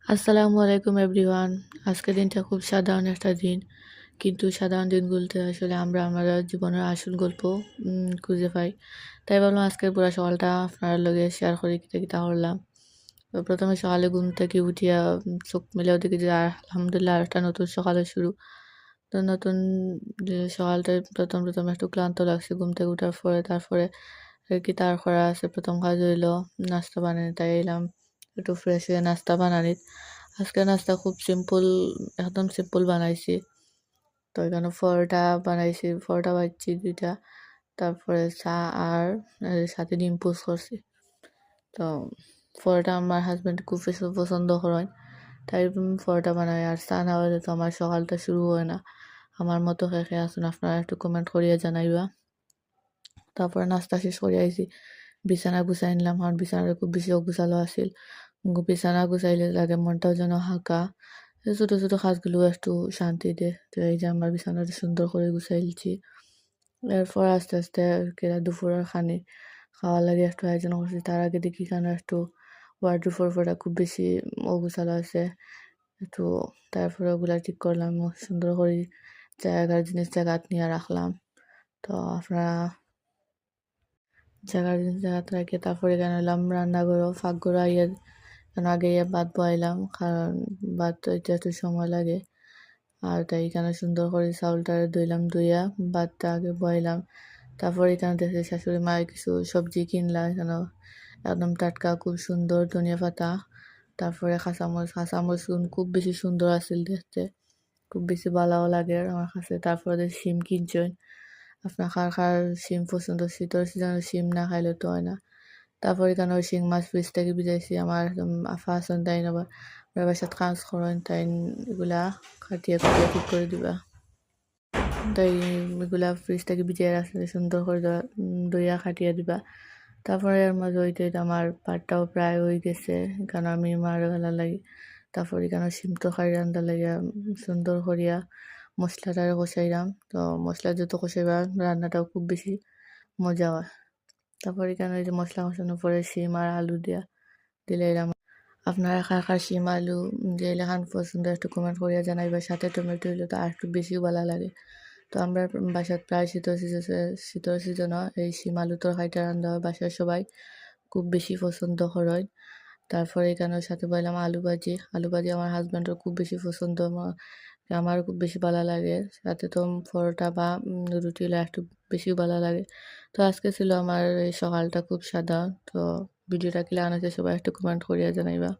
আসসালামু আলাইকুম এভরিওয়ান। আজকের দিনটা খুব সাধারণ একটা দিন। কিন্তু সাধারণ দিনগুলোতে আসলে আমরা আমাদের জীবনের আসল গল্প খুঁজে পাই। তাই ভাবলাম আজকের পুরা সকালটা আপনার লগে শেয়ার করি কিতা কিতা করলাম। তো ১ম এ সকালে ঘুম থেকে উঠিয়া চোখ মেলেও দেখি যে আলহামদুলিল্লাহ আরেকটা নতুন সকালের শুরু। তো নতুন যে সকালটায় ১ম একটু ক্লান্ত লাগছে ঘুম থেকে উঠার পরে। তারপরে কি তার করা আছে ১ম কাজ হইলো নাস্তা বানানি। তাই এলাম একটু ফ্রেশ হয়ে নাস্তা বানানিত। আজকে নাস্তা খুব সিম্পল, একদম সিম্পল বানাইছি। তো এখানে পরোটা বানাইছি, পরোটা ভাজছি ২ টা। তারপরে চা আর সাথে ডিম পোস্ট করছি। তো পরোটা আমার হাসব্যান্ড খুব বেশি পছন্দ করেন। তাই পরোটা বানাই আর চা না হইলে তো আমার সকালটা শুরু হয় না। আমার মতো কে, কে আছেন আপনারা একটু কমেন্ট করিয়া জানাইবা। তারপরে নাস্তা শেষ করে আইছি। বিছানা গুছাই নিলাম। আমার বিছানাটা খুব বেশি অগোছালো আছিল। বিছানা গুছাইলে লাগে মনটাও যেন হালকা। এই ছোট, ছোট কাজগুলো একটু শান্তি দেয়। তো এই যে আমার বিছানাটা সুন্দর করে গুছাইলছি। এরপর আস্তে, আস্তে দুপুরের খাওয়ার লাগে একটু আয়োজন করছি। তার আগে দেখি কেন একটু ওয়ারড্রোবের খুব বেশি অগোছালো আছে। একটু তারপরে ওগুলা ঠিক করলাম। সুন্দর করে জায়গার জিনিস জায়গাত নিয়া রাখলাম। তো আপনারা জায়গার জিনিস জায়গাত রাইখে তারপরে এখানে এলাম রান্নাঘরও ফাঁকঘরও আইয়া কেন আগে ভাত বহাইলাম। কারণ ভাত হইতে একটু সময় লাগে। আর তাই এখানে সুন্দর করে চাউলটা ধুইলাম, ধুইয়া ভাতটা আগে বহাইলাম। তারপর এখানে দেখি শাশুড়ি মা কিছু সবজি কিনলা। এখানেও একদম টাটকা খুব সুন্দর ধনিয়া পাতা, তারপরে কাঁচামরিচ। কাঁচামরিচ খুব বেশি সুন্দর আছিল দেখতে। খুব বেশি ভালোও লাগে আমার কাছে। তারপরে শিম কিনছেন। আপনার কার কার শিম পছন্দ? শীতের সিজনে শিম না খাইলে তো হয় না। তারপর এখানে ওই শিং মাছ ফ্রিজ থেকে ভিজাইছি। আমার আফা আছেন তাই আবার আমার বাসাত কাজ করেন। তাই এগুলা কাটিয়ে কুটিয়ে ঠিক করে দিবা। তাই এগুলা ফ্রিজ থেকে ভিজিয়ে রাখলে সুন্দর করে দইয়া কাটিয়ে দিবা। তারপরে এর মাঝে হইতে হইতে আমার ভাতটাও প্রায় হয়ে গেছে। কারণ আমি মার বেলা লাগি। তারপর এখানে শিম তরকারি রান্না লাগিয়া সুন্দর করিয়া মশলাটা কষাইলাম। তো মশলা যত কষাইবা রান্নাটাও খুব বেশি মজা হয়। তারপর এখানে ওই যে মশলা কষানোর পরে শিম আর আলু দিলাম। আপনারা কার কার শিম আলু যে লেখান পছন্দ একটু কমেন্ট করিয়া জানাইবা। সাথে টমেটো হইলে তো আর একটু বেশি ভালো লাগে। তো আমরা বাসাত প্রায় শীতের সিজনও এই শিম আলু তরকারিটা রান্না হয়। বাসার সবাই খুব বেশি পছন্দ করেন। তারপরে এখানে সাথে পাইলাম আলু ভাজি। আলু ভাজি আমার হাজব্যান্ডের খুব বেশি পছন্দ। আমার খুব বেশি ভালো লাগে। সাথে তো পরোটা বা রুটি হলে একটু বেশি ভালো লাগে। তো আজকে ছিল আমার এই সকালটা খুব সাদা। তো ভিডিওটা কি লাগছে সবাই একটু কমেন্ট করিয়া জানাইবা।